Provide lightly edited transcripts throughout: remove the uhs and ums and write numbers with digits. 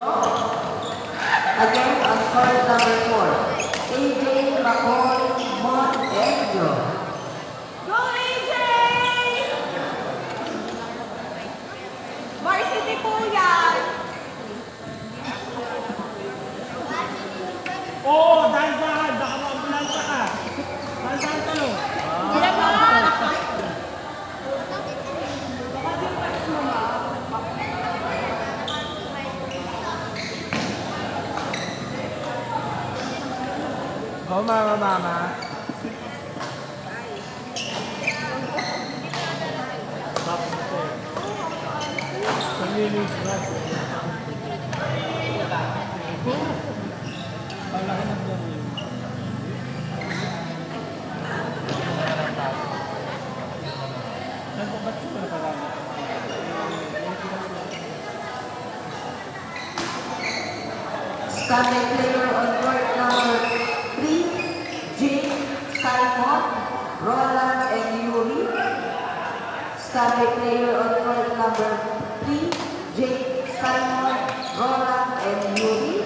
Again, on court number 4, AJ McCoy Montejo. Go AJ! Varsity po yan! Oo, dahan-dahan. Baka maambulansya ka. Dahan-dahan tayo. Wala ba? Oo, mama. Pag-lilig ka. Palaki na po yun. Saan po ba't siya parang? Standing player on court number 3, Jake Simon, Roland and Yuri. Standing player on court number 3, Jake Simon, Roland and Yuri.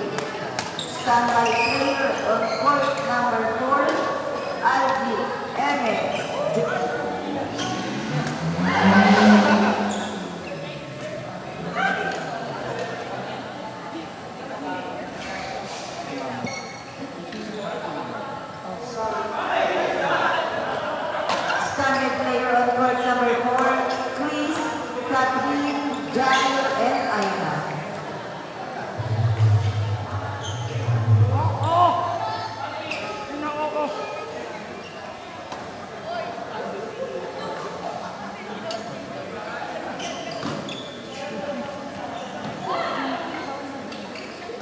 Standby player on court number 4, Aldi Emmett. Standing player on court number 4, Chris, Kathleen, Daniel, and Aina.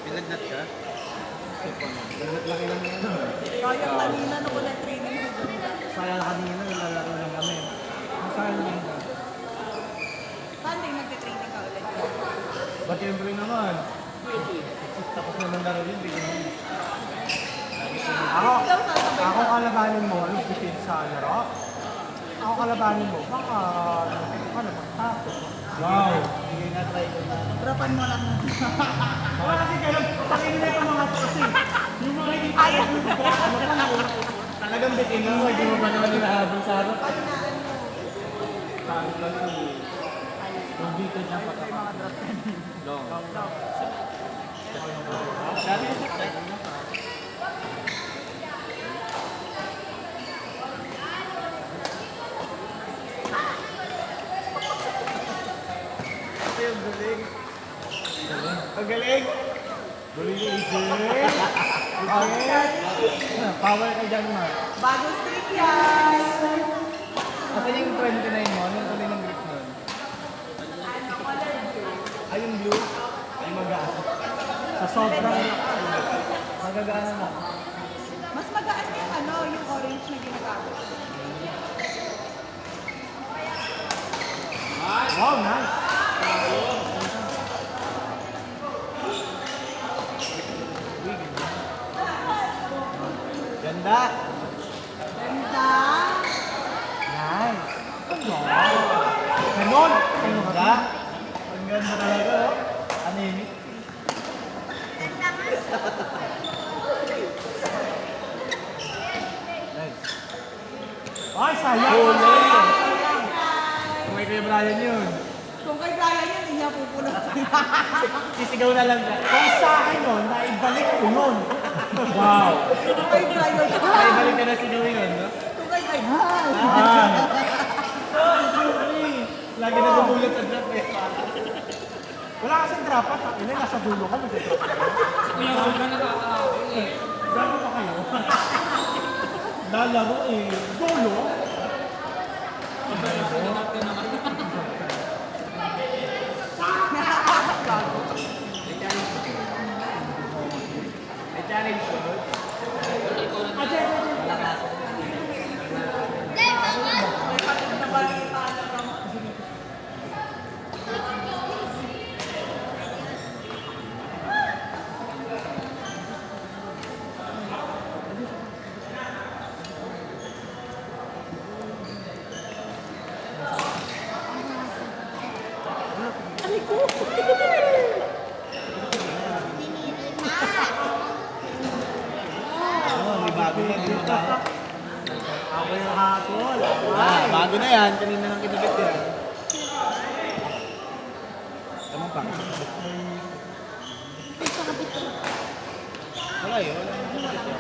Pinagnat ka? Pinagnat laki lang yan. Kaya kanina nung wala training sa Junda. Sayang kanina, nilalaro lang kami. Masayang lang ka. Sunday nagte-training ka ulit. Ba't yung bring naman? Tapos naman laro yun, bigyan mo. Ako, Daw sasabay ako sa... kalabanin mo, anong bitin sa laro? Ako kalabanin mo, baka ano magtapo. Wow! Sige nga, try ko na. Drapan mo lang. Wala kasi kayo, pakingin na yung mga to kasi. Yung mga hindi tayo talagang bitin mo, hindi mo ba naman hinahabol sa harap? Saan lang si... Yung dito niya patapos. Long. Dati yung sakit. Ang galing. Ang galing. Galing ni AJ. Power ka dyan, Mark. Bagong streak yan! Kasi yung 29 mo, yung tuloy ng grip nun? Ano color blue? Ay, yung blue, ay magaan. Sa sobrang magagaan na. Mas magaan yung ano, yung orange na ginagamit. Wow, nice! Ganda! Ganda! Nice! Ganon! Ang ganda! Ang ganda talaga, oh. Anemic. Nice. Ay, sayang! Kung may Kuya Brian yun. Kung kay Brian yun, hindi niya pupulot. Sisigaw na lang. Kung sa akin yun, naibalik ko yun. Wow! Kung kay Brian yun. Naibalik ka na sigaw yun, no? Kung kay Brian. Sorry! Lagi na bumulot sa drop eh. Wala kasing drop at ina, nasa dulo ko mag-drop. Kuya, huwag ka nakakaawin eh. Gago pa kayo? Lalaro eh. Dulo? May challenge ko. Ako yung hapon. Bago na yan. Kanina lang kinabit yan. Tama pa. Wala yun. Wala yung kinabit yan.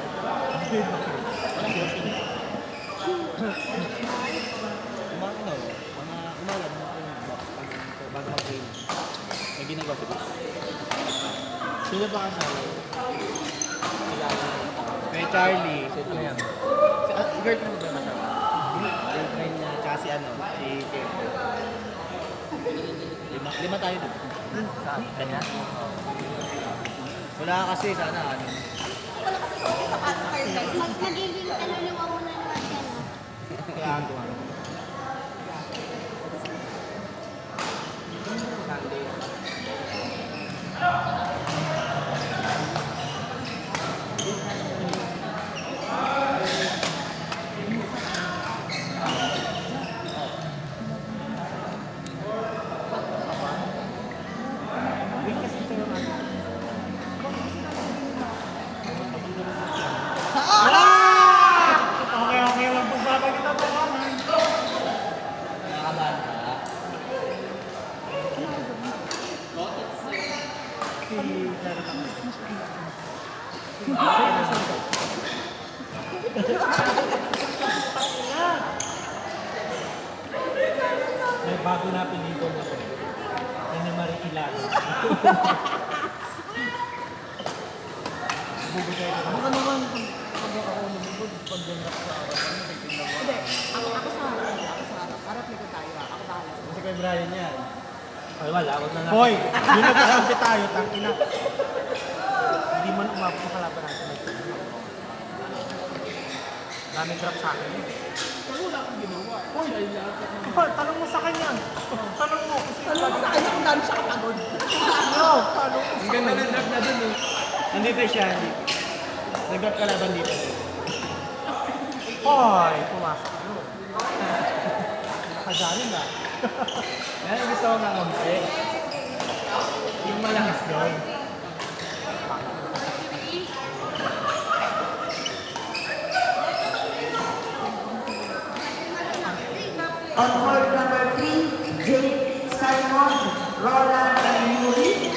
Wala siya yun. Umalan. Bago mag-train. May ginagawa sila. Sila ba kasama? Sila. Kay Charlie. Set ko yan. Girlfriend ba masama? Girlfriend niya. Tsaka si ano? Si Kim. Lima tayo dun. Kanya? Wala kasi sana ano. Wala kasi sa mga sapatos kayo guys. Magiging kaluluwa mo na naman siya, no? Kaya ako ano. Sunday. Okay lang po babay kita po naman. Nakakabata. May bago na pinito na po. Yan yung marikilala. Bubugay ka naman. Naman pag ako lumubog, pag ganap sa araw, ano nagtitignan mo? Hindi, ako sa harap. Ako sa harap. Harap likod tayo. Ako bahala. Kasi kay Brian yan. Ay wala, wag na nga. Hoy, yun nagkakampi tayo, tangina. Hindi man umabot sa kalaban natin. Daming drop sa akin. Wala akong ginawa. Uy, ay lahat ako. Tanong mo sa kanya. Tanong mo. Alam mo sa kanya kung gaano siya kapagod. Ano? Tanong mo Ang ganda ng drop na dun, no? Nandito siya, dito. Nag-drop kalaban dito. Hoy, pumasok yun. Nakadali na. Yan ang gusto ko nga kampi. Yung malakas doon. On court number 3, Jake, Simon, Roland, and Yuri.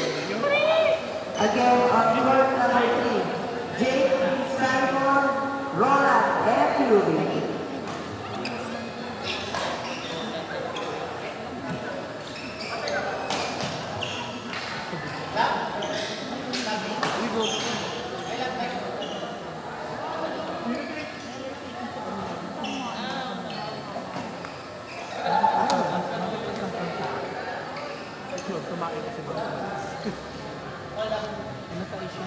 Again, on court number 3, Jake, Simon, Roland, and Yuri. Yun, tumakin kasi ba? Ano tayo siya?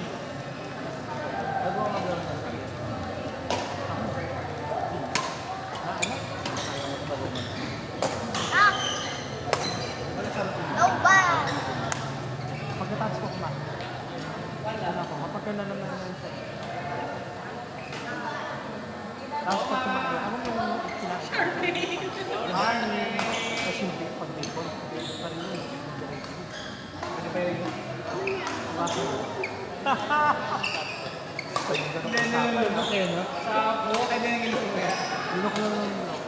Bago ako mag-drop ng tayo. Ah! No ba? Pagkatapos ko kumain. Wala ako, kapag ka na naman yung shot. Tapos pag kumain, ano mo yung kinakain? Charming! Kasi hindi pag bacon, bacon pa rin yun. Ano ba yun? Kaso mo. Hindi na nalulok eh, no? Sa ako, kaya na yung ginagawa ko yan. Lunok lang lang lunok.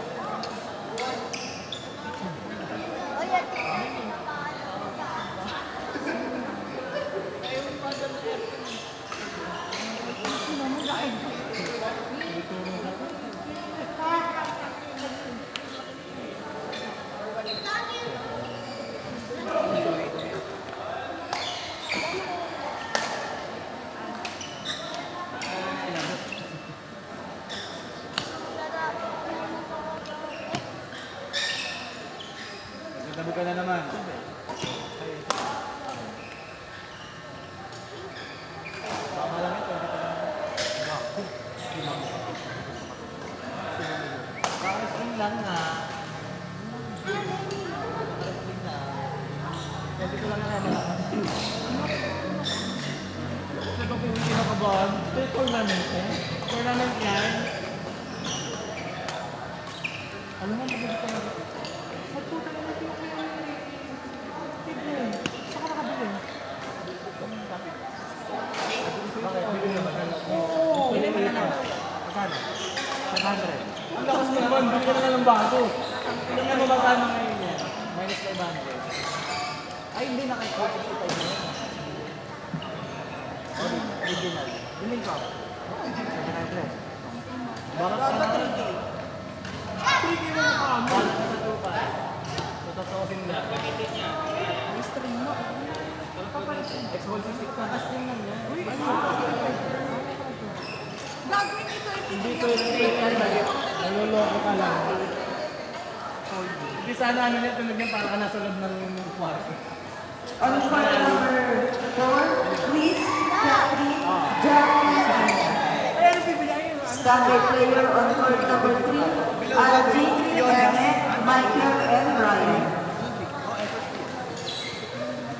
O yan. Nagtabi ka na naman. Baka malamit, hindi ka naman. Kaka-string lang nga. Kaka-string lang. Pwede ko lang na malakas. Kasi kung hindi kinakabahan, ito yung tournament eh. Tournament yan. Alam mo, magiging ka na. Magputa na natin yung tignan. Saka nakabili. Bakit? Bili naman. Oo! Bili mo na lang. Magkano Magkano? 500. Ang lakas naman, bili ka na ng bago. Tingnan mo magkano ngayon yan. Minus 500. Ay, hindi na kay Coach si tayo na yun. Sorry, original. Hindi ko. 700. Bakit ka na? 3K mo na kamo. Bakit ka sa tupa? Totoosin na. String mo. X166 na. Casting lang yan. Gagawin ito, Hindi ko yung yan. Naloloko ka lang. Hindi sana ano niya, tunog niya para ka nasa loob ng kwarto. On court number 4, please, Jackie, Jackie. Pero bibigyan yun. Standard player on court number 3, Algie, Emmett, Michael, and Ryan.